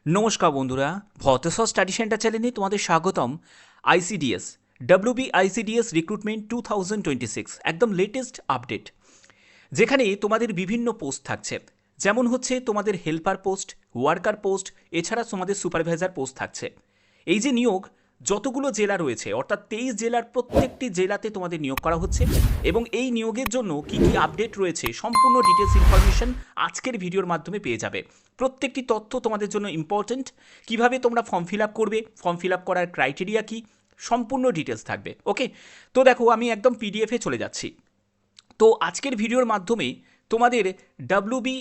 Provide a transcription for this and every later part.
নমস্কার বন্ধুরা, ভতেশ্বর study centre চ্যানেলে তোমাদের স্বাগতম। আইসিডিএস ডাব্লিউবি আইসিডিএস রিক্রুটমেন্ট 2026 একদম লেটেস্ট আপডেট, যেখানে তোমাদের বিভিন্ন পোস্ট থাকছে। যেমন হচ্ছে তোমাদের হেল্পার পোস্ট, ওয়ার্কার পোস্ট, এছাড়া তোমাদের সুপারভাইজার পোস্ট থাকছে। এই যে নিয়োগ, যতগুলো জেলা রয়েছে অর্থাৎ 23 জেলার প্রত্যেকটি জেলাতে তোমাদের নিয়োগ করা হচ্ছে এবং এই নিয়োগের জন্য কি কি আপডেট রয়েছে সম্পূর্ণ ডিটেলস ইনফরমেশন আজকের ভিডিওর মাধ্যমে পেয়ে যাবে। প্রত্যেকটি তথ্য তোমাদের জন্য ইম্পর্টেন্ট। কিভাবে তোমরা ফর্ম ফিল আপ করবে, ফর্ম ফিল আপ করার ক্রাইটেরিয়া কি, সম্পূর্ণ ডিটেলস থাকবে। ওকে, তো দেখো আমি একদম পিডিএফে চলে যাচ্ছি। তো আজকের ভিডিওর মাধ্যমে তোমাদের ডাব্লিউবি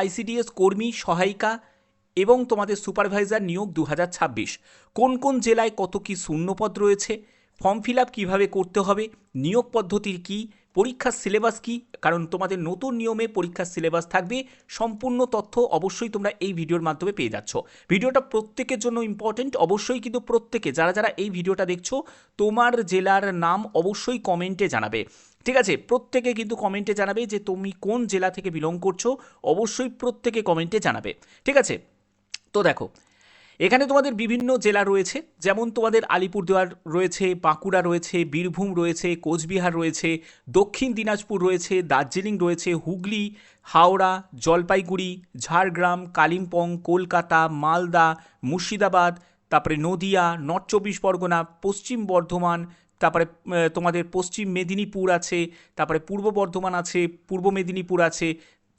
আইসিডিএস কর্মী সহায়িকা এবং তোমাদের সুপারভাইজার নিয়োগ 2026, কোন কোন জেলায় কত কি শূন্যপদ রয়েছে, ফর্ম ফিল আপ কীভাবে করতে হবে, নিয়োগ পদ্ধতির কী, পরীক্ষার সিলেবাস কী, কারণ তোমাদের নতুন নিয়মে পরীক্ষার সিলেবাস থাকবে, সম্পূর্ণ তথ্য অবশ্যই তোমরা এই ভিডিওর মাধ্যমে পেয়ে যাচ্ছ। ভিডিওটা প্রত্যেকের জন্য ইম্পর্টেন্ট, অবশ্যই কিন্তু প্রত্যেকে যারা যারা এই ভিডিওটা দেখছো তোমার জেলার নাম অবশ্যই কমেন্টে জানাবে। ঠিক আছে, প্রত্যেকে কিন্তু কমেন্টে জানাবে যে তুমি কোন জেলা থেকে বিলং করছো, অবশ্যই প্রত্যেকে কমেন্টে জানাবে। ঠিক আছে, তো দেখো এখানে তোমাদের বিভিন্ন জেলা রয়েছে, যেমন তোমাদের আলিপুরদুয়ার রয়েছে, বাঁকুড়া রয়েছে, বীরভূম রয়েছে, কোচবিহার রয়েছে, দক্ষিণ দিনাজপুর রয়েছে, দার্জিলিং রয়েছে, হুগলি, হাওড়া, জলপাইগুড়ি, ঝাড়গ্রাম, কালিম্পং, কলকাতা, মালদা, মুর্শিদাবাদ, তারপরে নদিয়া, নর্থ চব্বিশ পরগনা, পশ্চিম বর্ধমান, তারপরে তোমাদের পশ্চিম মেদিনীপুর আছে, তারপরে পূর্ব বর্ধমান আছে, পূর্ব মেদিনীপুর আছে,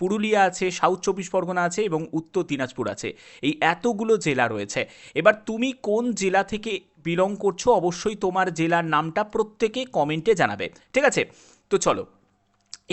পুরুলিয়া আছে, সাউথ চব্বিশ পরগনা আছে এবং উত্তর দিনাজপুর আছে। এই এতগুলো জেলা রয়েছে। এবার তুমি কোন জেলা থেকে বিলং করছো অবশ্যই তোমার জেলার নামটা প্রত্যেকে কমেন্টে জানাবে। ঠিক আছে, তো চলো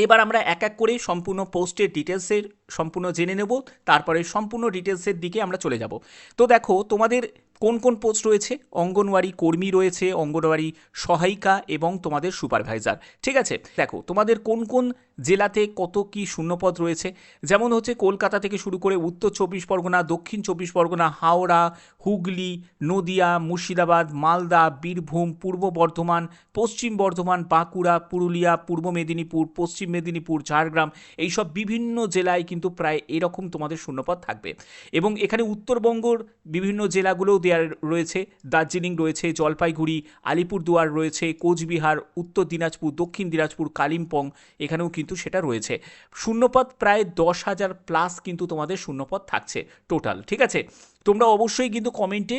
এবার আমরা এক এক করে সম্পূর্ণ পোস্টের ডিটেলসের সম্পূর্ণ জেনে নেব, তারপরে সম্পূর্ণ ডিটেলসের দিকে আমরা চলে যাব। তো দেখো তোমাদের কোন কোন পোস্ট রয়েছে, অঙ্গনওয়াড়ি কর্মী রয়েছে, অঙ্গনওয়াড়ি সহায়িকা এবং তোমাদের সুপারভাইজার। ঠিক আছে, দেখো তোমাদের কোন কোন জেলাতে কত কি শূন্যপদ রয়েছে, যেমন হচ্ছে কলকাতা থেকে শুরু করে উত্তর চব্বিশ পরগনা, দক্ষিণ চব্বিশ পরগনা, হাওড়া, হুগলি, নদিয়া, মুর্শিদাবাদ, মালদা, বীরভূম, পূর্ব বর্ধমান, পশ্চিম বর্ধমান, বাঁকুড়া, পুরুলিয়া, পূর্ব মেদিনীপুর, পশ্চিম মেদিনীপুর, ঝাড়গ্রাম, এইসব বিভিন্ন জেলায় কিন্তু প্রায় এরকম তোমাদের শূন্যপদ থাকবে। এবং এখানে উত্তরবঙ্গর বিভিন্ন জেলাগুলোও দেওয়া রয়েছে, দার্জিলিং রয়েছে, জলপাইগুড়ি, আলিপুরদুয়ার রয়েছে, কোচবিহার, উত্তর দিনাজপুর, দক্ষিণ দিনাজপুর, কালিম্পং, এখানেও কিন্তু সেটা রয়েছে। শূন্যপদ প্রায় 10,000 প্লাস কিন্তু তোমাদের শূন্যপদ থাকছে টোটাল। ঠিক আছে, তোমরা অবশ্যই কিন্তু কমেন্টে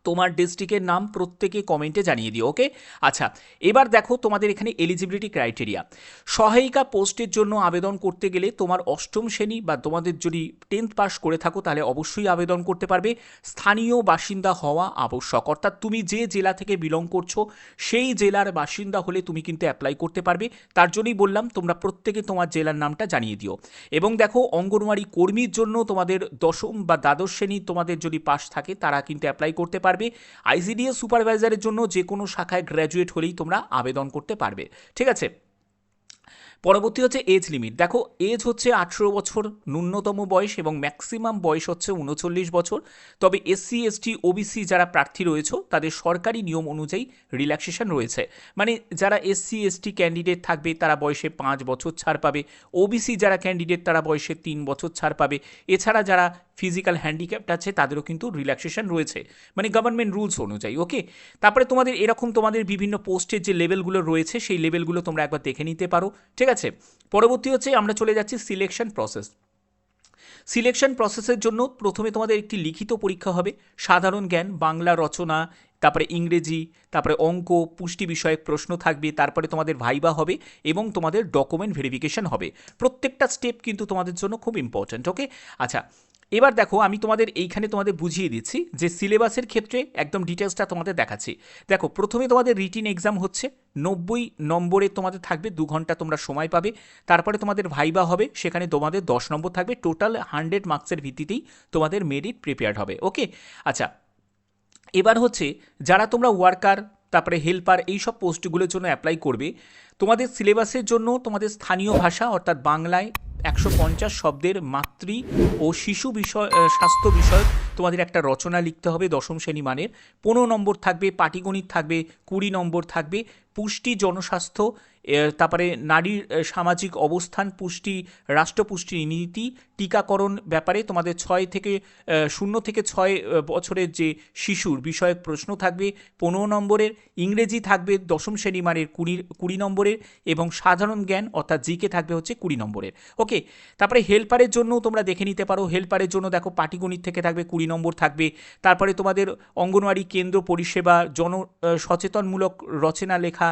তোমার ডিস্ট্রিক্টের নাম প্রত্যেকে কমেন্টে জানিয়ে দিও। ওকে, আচ্ছা এবার দেখো তোমাদের এখানে এলিজিবিলিটি ক্রাইটেরিয়া। সহায়িকা পোস্টের জন্য আবেদন করতে গেলে তোমার অষ্টম শ্রেণী বা তোমাদের যদি 10th পাস করে থাকো তাহলে অবশ্যই আবেদন করতে পারবে। স্থানীয় বাসিন্দা হওয়া আবশ্যক, অর্থাৎ তুমি যে জেলা থেকে বিলং করছো সেই জেলার বাসিন্দা হলে তুমি কিন্তু অ্যাপ্লাই করতে পারবে। তার জন্যই বললাম তোমরা প্রত্যেকে তোমার জেলার নামটা জানিয়ে দিও। এবং দেখো অঙ্গনওয়াড়ি কর্মীর জন্য তোমাদের দশম বা দ্বাদশ শ্রেণী তোমাদের যদি পাস থাকে তারা কিন্তু অ্যাপ্লাই করতে পারবে। আইসিডিএস সুপারভাইজারের জন্য যে কোনো শাখায় গ্র্যাজুয়েট হলেই তোমরা আবেদন করতে পারবে। ঠিক আছে, পরবর্তী হচ্ছে এজ লিমিট। দেখো এজ হচ্ছে 18 বছর ন্যূনতম বয়স এবং ম্যাক্সিমাম বয়স হচ্ছে 39 বছর। তবে এসসি এসটি ওবিসি যারা প্রার্থী রয়েছে তাদের সরকারি নিয়ম অনুযায়ী রিল্যাক্সেশন রয়েছে, মানে যারা এসসি এসটি ক্যান্ডিডেট থাকবে তারা বয়সে 5 বছর ছাড় পাবে, ওবিসি যারা ক্যান্ডিডেট তারা বয়সে 3 বছর ছাড় পাবে। এছাড়া যারা ফিজিক্যাল হ্যান্ডিক্যাপ্ট আছে তাদেরও কিন্তু রিল্যাক্সেশন রয়েছে, মানে গভর্নমেন্ট রুলস অনুযায়ী। ওকে, তারপরে তোমাদের এরকম তোমাদের বিভিন্ন পোস্টের যে লেভেলগুলো রয়েছে সেই লেভেলগুলো তোমরা একবার দেখে নিতে পারো। ঠিক আছে, পরবর্তী হচ্ছে আমরা চলে যাচ্ছি সিলেকশন প্রসেস। সিলেকশন প্রসেসের জন্য প্রথমে তোমাদের একটি লিখিত পরীক্ষা হবে, সাধারণ জ্ঞান, বাংলা রচনা, তারপরে ইংরেজি, তারপরে অঙ্ক, পুষ্টি বিষয়ক প্রশ্ন থাকবে, তারপরে তোমাদের ভাইবা হবে এবং তোমাদের ডকুমেন্ট ভেরিফিকেশন হবে। প্রত্যেকটা স্টেপ কিন্তু তোমাদের জন্য খুব ইম্পর্ট্যান্ট। ওকে, আচ্ছা এবার দেখো আমি তোমাদের এইখানে তোমাদের বুঝিয়ে দিচ্ছি যে সিলেবাসের ক্ষেত্রে একদম ডিটেলসটা তোমাদের দেখাচ্ছি। দেখো প্রথমে তোমাদের রিটিন এক্সাম হচ্ছে 90 নম্বরে তোমাদের থাকবে, 2 ঘন্টা তোমরা সময় পাবে। তারপরে তোমাদের ভাইবা হবে, সেখানে তোমাদের 10 নম্বর থাকবে। টোটাল 100 মার্কসের ভিত্তিতেই তোমাদের মেরিট প্রিপেয়ার্ড হবে। ওকে, আচ্ছা এবার হচ্ছে যারা তোমরা ওয়ার্কার তারপরে হেল্পার এই সব পোস্টগুলোর জন্য অ্যাপ্লাই করবে, তোমাদের সিলেবাসের জন্য তোমাদের স্থানীয় ভাষা অর্থাৎ বাংলায় 150 শব্দের মাতৃ ও শিশু বিষয় স্বাস্থ্য বিষয়ক তোমাদের একটা রচনা লিখতে হবে 10ম শ্রেণী মানের। 15 নম্বর থাকবে পাটিগণিত, থাকবে 20 নম্বর থাকবে পুষ্টি জনস্বাস্থ্য তারপরে নারীর সামাজিক অবস্থান, পুষ্টি, রাষ্ট্রপুষ্টি নীতি, টিকাকরণ ব্যাপারে তোমাদের 0 থেকে 6 বছরের যে শিশুর বিষয়ক প্রশ্ন থাকবে 15 নম্বরের, ইংরেজি থাকবে দশম শ্রেণী মানের 20 নম্বরের, এবং সাধারণ জ্ঞান অর্থাৎ জিকে থাকবে হচ্ছে 20 নম্বরের। ওকে, তারপরে হেল্পারের জন্য তোমরা দেখে নিতে পারো। হেল্পারের জন্য দেখো পাটিগণিত থেকে থাকবে 20 নম্বর থাকবে। তারপরে তোমাদের অঙ্গনওয়াড়ি কেন্দ্র পরিষেবা, সচেতনমূলক রচনা লেখা,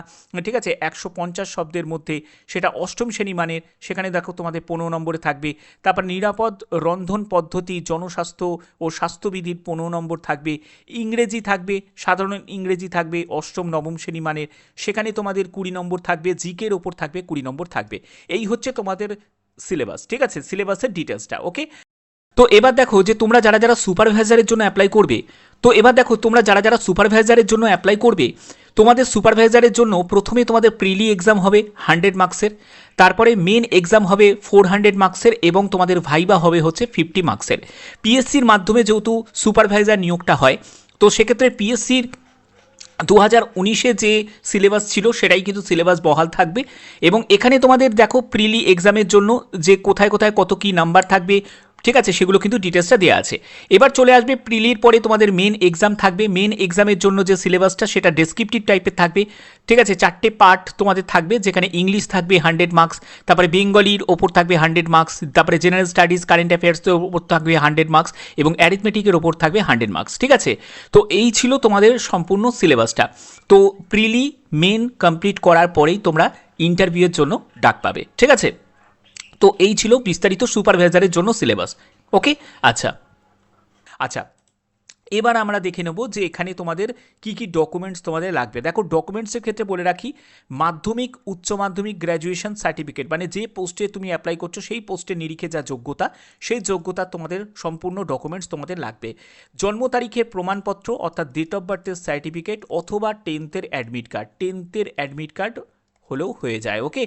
ঠিক আছে, 150 শব্দের মধ্যে, সেটা অষ্টম শ্রেণী মানের, সেখানে দেখো তোমাদের 15 নম্বরে থাকবে। তারপর নিরাপদ রন্ধন পদ্ধতি, জনস্বাস্থ্য ও স্বাস্থ্যবিধির 15 নম্বর থাকবে। ইংরেজি থাকবে, সাধারণ ইংরেজি থাকবে অষ্টম নবম শ্রেণী মানের, সেখানে তোমাদের 20 নম্বর থাকবে। জিকের ওপর থাকবে 20 নম্বর থাকবে। এই হচ্ছে তোমাদের সিলেবাস, ঠিক আছে, সিলেবাসের ডিটেলসটা। ওকে, তো এবার দেখো যে তোমরা যারা যারা সুপারভাইজারের জন্য অ্যাপ্লাই করবে, তোমাদের সুপারভাইজারের জন্য প্রথমে তোমাদের প্রিলি এক্সাম হবে 100 মার্কসের, তারপরে মেন এক্সাম হবে 400 মার্কসের, এবং তোমাদের ভাইবা হবে হচ্ছে 50 মার্কসের। পিএসসির মাধ্যমে যেহেতু সুপারভাইজার নিয়োগটা হয়, তো সেক্ষেত্রে পিএসসির 2019-এ যে সিলেবাস ছিল সেটাই কিন্তু সিলেবাস বহাল থাকবে। এবং এখানে তোমাদের দেখো প্রিলি এক্সামের জন্য যে কোথায় কোথায় কত কী নাম্বার থাকবে, ঠিক আছে, সেগুলো কিন্তু ডিটেলসটা দেওয়া আছে। এবার চলে আসবে প্রিলির পরে তোমাদের মেন এক্সাম থাকবে। মেন এক্সামের জন্য যে সিলেবাসটা সেটা ডেসক্রিপটিভ টাইপের থাকবে, ঠিক আছে, 4টে পার্ট তোমাদের থাকবে, যেখানে ইংলিশ থাকবে 100 মার্কস, তারপরে বেঙ্গলির ওপর থাকবে 100 মার্কস, তারপরে জেনারেল স্টাডিজ, কারেন্ট অ্যাফেয়ার্সের ওপর থাকবে 100 মার্কস, এবং অ্যারিথমেটিকের ওপর থাকবে 100 মার্কস, ঠিক আছে। তো এই ছিল তোমাদের সম্পূর্ণ সিলেবাসটা। তো প্রিলি মেন কমপ্লিট করার পরেই তোমরা ইন্টারভিউয়ের জন্য ডাক পাবে, ঠিক আছে। তো এই ছিল বিস্তারিত সুপারভাইজারের জন্য সিলেবাস। ওকে, আচ্ছা, এবার আমরা দেখে নেব যে এখানে তোমাদের কি কি ডকুমেন্টস তোমাদের লাগবে। দেখো, ডকুমেন্টসের ক্ষেত্রে বলে রাখি, মাধ্যমিক, উচ্চ মাধ্যমিক, গ্র্যাজুয়েশন সার্টিফিকেট, মানে যে পোস্টে তুমি অ্যাপ্লাই করছো সেই পোস্টের নিরিখে যা যোগ্যতা, সেই যোগ্যতা তোমাদের সম্পূর্ণ ডকুমেন্টস তোমাদের লাগবে। জন্ম তারিখের প্রমাণপত্র অর্থাৎ ডেট অফ বার্থের সার্টিফিকেট, অথবা 10th অ্যাডমিট কার্ড হলেও হয়ে যায়। ওকে,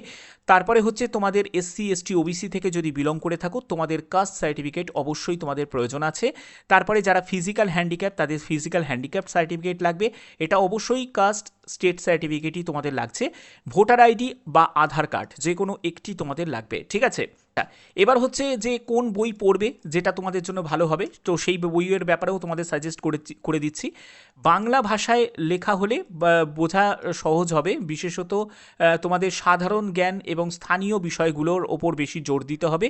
তারপরে হচ্ছে তোমাদের এসসি এসটি ওবিসি থেকে যদি বিলং করে থাকো, তোমাদের কাস্ট সার্টিফিকেট অবশ্যই তোমাদের প্রয়োজন আছে। তারপরে যারা ফিজিক্যাল হ্যান্ডিক্যাপ, তাদের ফিজিক্যাল হ্যান্ডিক্যাপ সার্টিফিকেট লাগবে, এটা অবশ্যই কাস্ট স্টেট সার্টিফিকেটই তোমাদের লাগছে। ভোটার আইডি বা আধার কার্ড যে কোনো একটি তোমাদের লাগবে, ঠিক আছে। এবার হচ্ছে যে কোন বই পড়বে, যেটা তোমাদের জন্য ভালো হবে, তো সেই বইয়ের ব্যাপারেও তোমাদের সাজেস্ট করে দিচ্ছি। বাংলা ভাষায় লেখা হলে বোঝা সহজ হবে, বিশেষত তোমাদের সাধারণ জ্ঞান এবং স্থানীয় বিষয়গুলোর ওপর বেশি জোর দিতে হবে।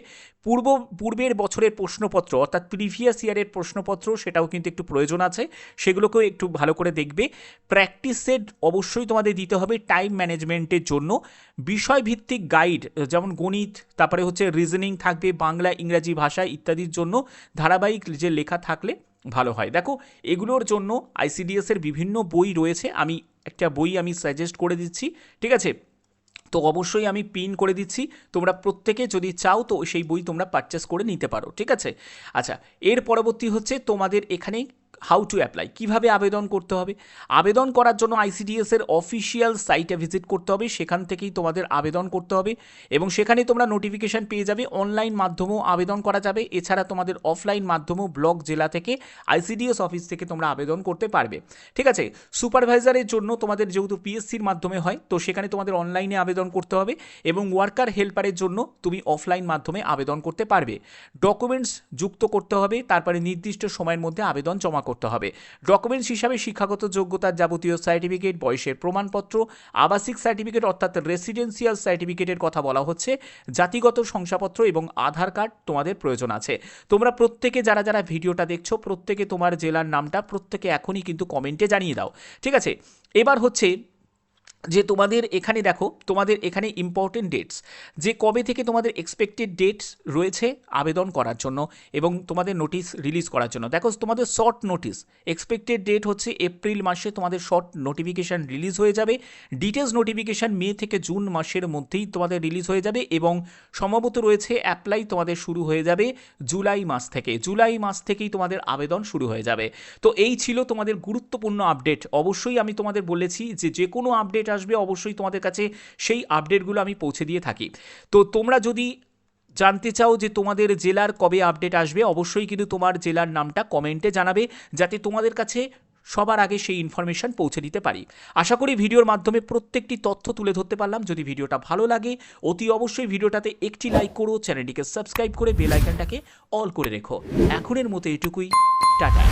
পূর্বের বছরের প্রশ্নপত্র অর্থাৎ প্রিভিয়াস ইয়ারের প্রশ্নপত্র, সেটাও কিন্তু একটু প্রয়োজন আছে, সেগুলোকেও একটু ভালো করে দেখবে। প্র্যাকটিস সেট অবশ্যই তোমাদের দিতে হবে টাইম ম্যানেজমেন্টের জন্য। বিষয়ভিত্তিক গাইড, যেমন গণিত, তারপরে হচ্ছে রিজনিং থাকবে, বাংলা ইংরাজি ভাষা ইত্যাদির জন্য ধারাবাহিক যে লেখা থাকলে ভালো হয়। দেখো, এগুলোর জন্য আইসিডিএসের বিভিন্ন বই রয়েছে, একটা বই আমি সাজেস্ট করে দিচ্ছি, ঠিক আছে। তো অবশ্যই আমি পিন করে দিচ্ছি, তোমরা প্রত্যেকে যদি চাও তো সেই বই তোমরা পারচেস করে নিতে পারো, ঠিক আছে। আচ্ছা, এর পরবর্তী হচ্ছে তোমাদের এখানে হাউ টু অ্যাপ্লাই, কীভাবে আবেদন করতে হবে। আবেদন করার জন্য আইসিডিএসের অফিসিয়াল সাইটে ভিজিট করতে হবে, সেখান থেকেই তোমাদের আবেদন করতে হবে, এবং সেখানে তোমরা নোটিফিকেশান পেয়ে যাবে। অনলাইন মাধ্যমেও আবেদন করা যাবে, এছাড়া তোমাদের অফলাইন মাধ্যমেও ব্লক জেলা থেকে আইসিডিএস অফিস থেকে তোমরা আবেদন করতে পারবে, ঠিক আছে। সুপারভাইজারের জন্য তোমাদের যেহেতু পিএসসির মাধ্যমে হয়, তো সেখানে তোমাদের অনলাইনে আবেদন করতে হবে, এবং ওয়ার্কার হেল্পারের জন্য তুমি অফলাইন মাধ্যমে আবেদন করতে পারবে। ডকুমেন্টস যুক্ত করতে হবে, তারপরে নির্দিষ্ট সময়ের মধ্যে আবেদন জমা করতে হবে। ডকুমেন্টস হিসাবে শিক্ষাগত যোগ্যতার যাবতীয় সার্টিফিকেট, বয়সের প্রমাণপত্র, আবাসিক সার্টিফিকেট অর্থাৎ রেসিডেন্সিয়াল সার্টিফিকেটের কথা বলা হচ্ছে, জাতিগত শংসাপত্র এবং আধার কার্ড তোমাদের প্রয়োজন আছে। তোমরা প্রত্যেকে যারা যারা ভিডিওটা দেখছো, প্রত্যেকে তোমার জেলার নামটা প্রত্যেকে এখনই কিন্তু কমেন্টে জানিয়ে দাও, ঠিক আছে। এবার হচ্ছে যে তোমাদের এখানে দেখো, তোমাদের এখানে ইম্পর্টেন্ট ডেটস, যে কবে থেকে তোমাদের এক্সপেক্টেড ডেটস রয়েছে আবেদন করার জন্য এবং তোমাদের নোটিশ রিলিজ করার জন্য। দেখো, তোমাদের শর্ট নোটিশ এক্সপেক্টেড ডেট হচ্ছে এপ্রিল মাসে তোমাদের শর্ট নোটিফিকেশান রিলিজ হয়ে যাবে। ডিটেলস নোটিফিকেশান মে থেকে জুন মাসের মধ্যেই তোমাদের রিলিজ হয়ে যাবে, এবং সম্ভবত রয়েছে অ্যাপ্লাই তোমাদের শুরু হয়ে যাবে জুলাই মাস থেকেই তোমাদের আবেদন শুরু হয়ে যাবে। তো এই ছিল তোমাদের গুরুত্বপূর্ণ আপডেট। অবশ্যই আমি তোমাদের বলেছি যে কোনো আপডেট আসবে অবশ্যই তোমাদের কাছে সেই আপডেটগুলো আমি পৌঁছে দিয়ে থাকি। তো তোমরা যদি জানতে চাও যে তোমাদের জেলার কবে আপডেট আসবে, অবশ্যই কিন্তু তোমার জেলার নামটা কমেন্টে জানাবে, যাতে তোমাদের কাছে সবার আগে সেই ইনফরমেশন পৌঁছে দিতে পারি। আশা করি ভিডিওর মাধ্যমে প্রত্যেকটি তথ্য তুলে ধরতে পারলাম। যদি ভিডিওটা ভালো লাগে অতি অবশ্যই ভিডিওটাতে একটি লাইক করো, চ্যানেলটিকে সাবস্ক্রাইব করে বেল আইকনটাকে অল করে রেখো। এখনের মতো এটুকুই, টাটা।